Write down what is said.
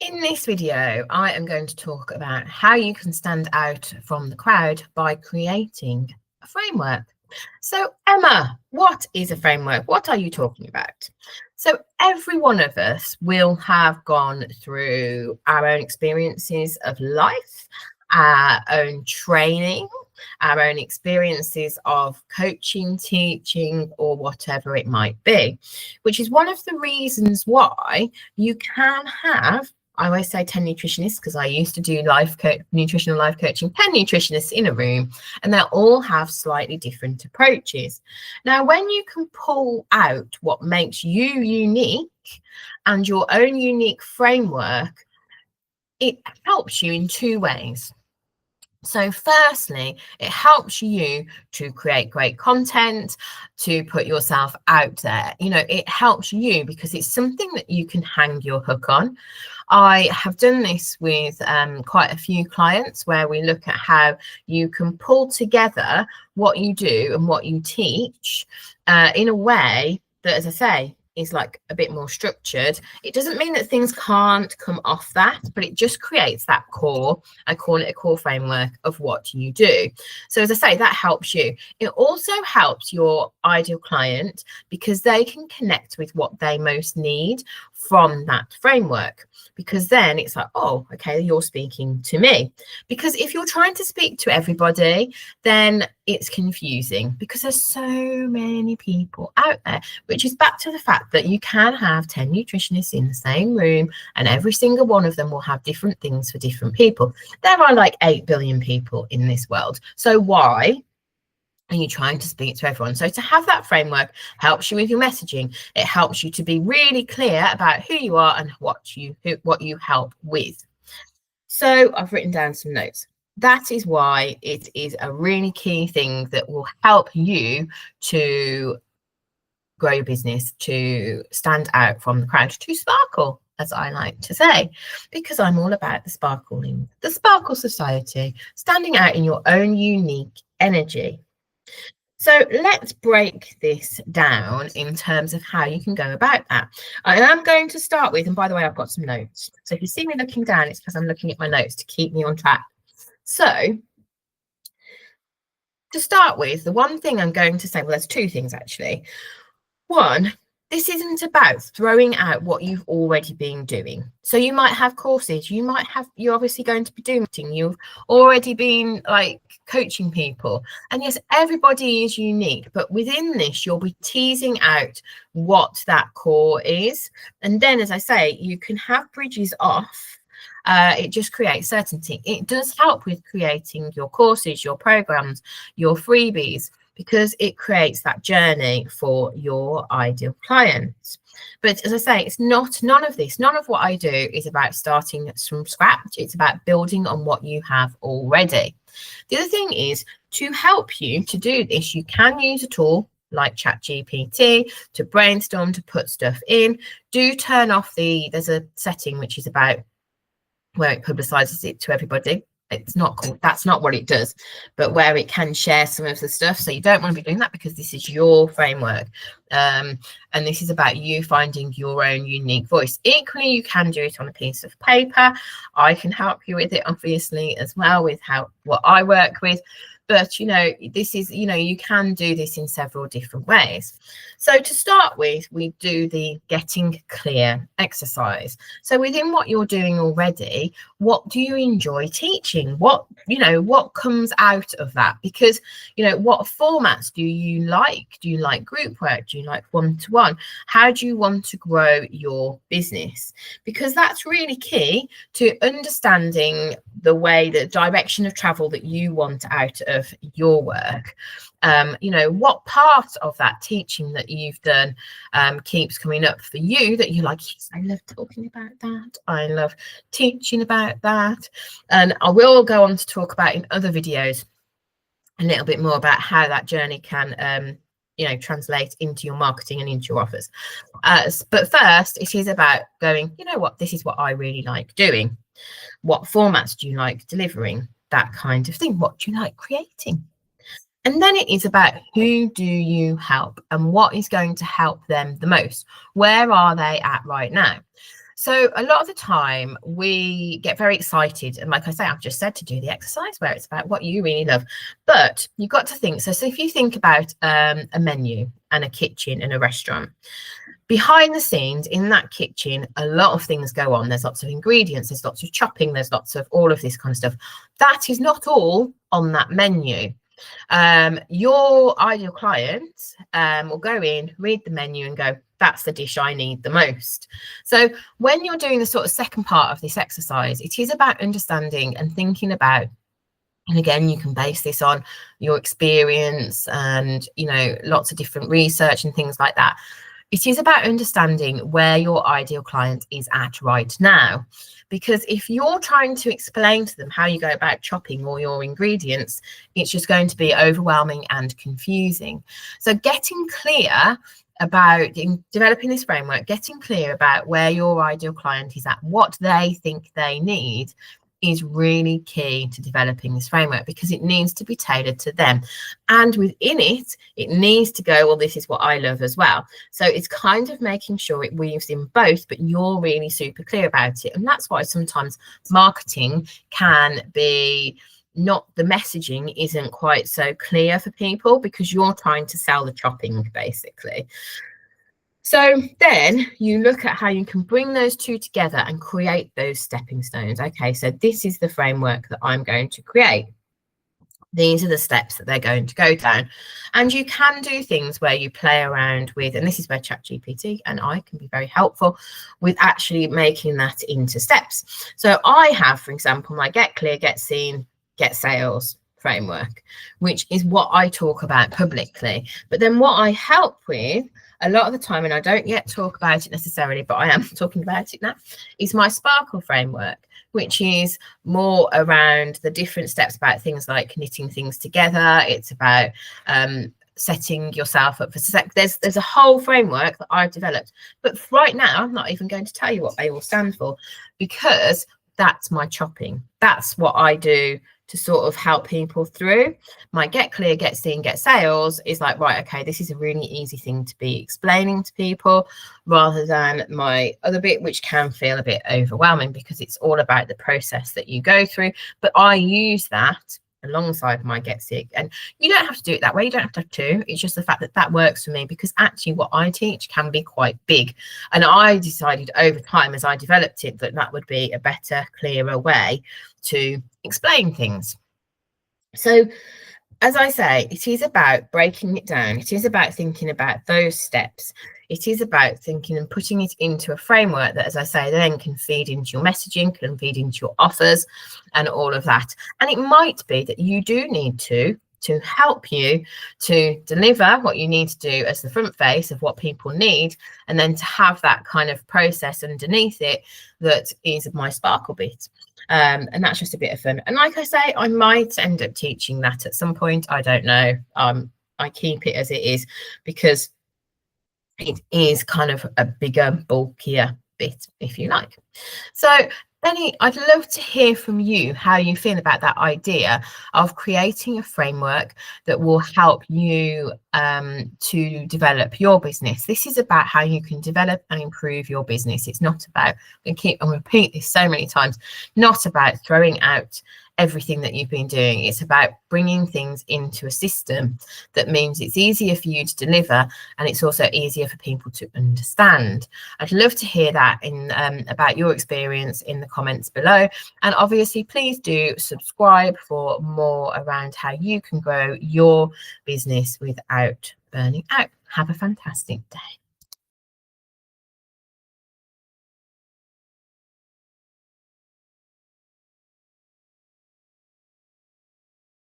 In this video, I am going to talk about how you can stand out from the crowd by creating a framework. So, Emma, what is a framework? What are you talking about? So, every one of us will have gone through our own experiences of life, our own training, our own experiences of coaching, teaching, or whatever it might be, which is one of the reasons why you can have, I always say 10 nutritionists because I used to do nutritional life coaching, 10 nutritionists in a room, and they'll all have slightly different approaches. Now, when you can pull out what makes you unique and your own unique framework, it helps you in two ways. So firstly, it helps you to create great content, to put yourself out there. It helps you because it's something that you can hang your hook on. I have done this with quite a few clients where we look at how you can pull together what you do and what you teach in a way that, as I say, is like a bit more structured. It doesn't mean that things can't come off that, but it just creates that core. I call it a core framework of what you do. So as I say, that helps you. It also helps your ideal client because they can connect with what they most need from that framework, because then it's like, oh, okay, you're speaking to me. Because if you're trying to speak to everybody, then it's confusing because there's so many people out there, which is back to the fact that you can have 10 nutritionists in the same room and every single one of them will have different things for different people. There are like 8 billion people in this world. So why are you trying to speak to everyone? So to have that framework helps you with your messaging. It helps you to be really clear about who you are and what you help with. So I've written down some notes. That is why it is a really key thing that will help you to grow your business, to stand out from the crowd, to sparkle, as I like to say, because I'm all about the sparkling, the sparkle society, standing out in your own unique energy. So let's break this down in terms of how you can go about that. I am going to start with, and by the way, I've got some notes. So if you see me looking down, it's because I'm looking at my notes to keep me on track. So to start with, the one thing I'm going to say, well, there's two things actually. One, this isn't about throwing out what you've already been doing. So you might have courses, you're obviously going to be doing, you've already been like coaching people. And yes, everybody is unique, but within this, you'll be teasing out what that core is. And then, as I say, you can have bridges off. It just creates certainty. It does help with creating your courses, your programs, your freebies, because it creates that journey for your ideal clients. But as I say, it's none of what I do is about starting from scratch. It's about building on what you have already. The other thing is, to help you to do this, you can use a tool like ChatGPT to brainstorm, to put stuff in. Do turn off there's a setting which is about where it publicizes it to everybody. It's not called, that's not what it does, but where it can share some of the stuff. So you don't want to be doing that because this is your framework. And this is about you finding your own unique voice. Equally, you can do it on a piece of paper. I can help you with it, obviously, as well, with what I work with. But, this is, you can do this in several different ways. So to start with, we do the getting clear exercise. So within what you're doing already, what do you enjoy teaching? What comes out of that? Because, what formats do you like? Do you like group work? Do you like one-to-one? How do you want to grow your business? Because that's really key to understanding the direction of travel that you want out of your work. What part of that teaching that you've done keeps coming up for you that you like, yes, I love talking about that. I love teaching about that. And I will go on to talk about in other videos a little bit more about how that journey can translate into your marketing and into your offers. But first, it is about going, this is what I really like doing. What formats do you like delivering? That kind of thing. What do you like creating? And then it is about who do you help and what is going to help them the most? Where are they at right now? So a lot of the time we get very excited. And like I say, I've just said to do the exercise where it's about what you really love. But you've got to think. So if you think about a menu and a kitchen and a restaurant, behind the scenes in that kitchen, a lot of things go on. There's lots of ingredients, there's lots of chopping, there's lots of all of this kind of stuff. That is not all on that menu. Your ideal client will go in, read the menu and go, that's the dish I need the most. So when you're doing the sort of second part of this exercise, it is about understanding and thinking about, and again, you can base this on your experience and, you know, lots of different research and things like that. It is about understanding where your ideal client is at right now. Because if you're trying to explain to them how you go about chopping all your ingredients, it's just going to be overwhelming and confusing. So getting clear about developing this framework, getting clear about where your ideal client is at, what they think they need, is really key to developing this framework, because it needs to be tailored to them. And within it, it needs to go, well, this is what I love as well. So it's kind of making sure it weaves in both, but you're really super clear about it. And that's why sometimes marketing can be not, the messaging isn't quite so clear for people because you're trying to sell the chopping basically. So then you look at how you can bring those two together and create those stepping stones. Okay, so this is the framework that I'm going to create. These are the steps that they're going to go down. And you can do things where you play around with, and this is where ChatGPT and I can be very helpful with actually making that into steps. So I have, for example, my Get Clear, Get Seen, Get Sales framework, which is what I talk about publicly. But then what I help with a lot of the time, and I don't yet talk about it necessarily, but I am talking about it now, is my Sparkle framework, which is more around the different steps about things like knitting things together. It's about setting yourself up for success. There's a whole framework that I've developed, but right now I'm not even going to tell you what they all stand for, because that's my chopping. That's what I do to sort of help people through. My Get Clear, Get Seen, Get Sales is like, right, okay, this is a really easy thing to be explaining to people, rather than my other bit, which can feel a bit overwhelming because it's all about the process that you go through. But I use that alongside my Get Sick, and you don't have to do it that way. You don't have to have two. It's just the fact that that works for me, because actually what I teach can be quite big, and I decided over time as I developed it that that would be a better, clearer way to explain things. So as I say, it is about breaking it down. It is about thinking about those steps. It is about thinking and putting it into a framework that, as I say, then can feed into your messaging, can feed into your offers and all of that. And it might be that you do need to help you to deliver what you need to do as the front face of what people need, and then to have that kind of process underneath it that is my Sparkle bit. And that's just a bit of fun. And like I say, I might end up teaching that at some point. I don't know. I keep it as it is because it is kind of a bigger, bulkier bit, if you like. So Benny, I'd love to hear from you how you feel about that idea of creating a framework that will help you to develop your business. This is about how you can develop and improve your business. It's not about, I'm repeat this so many times, not about throwing out everything that you've been doing. It's about bringing things into a system that means it's easier for you to deliver, and it's also easier for people to understand. I'd love to hear that in about your experience in the comments below, and obviously please do subscribe for more around how you can grow your business without burning out. Have a fantastic day.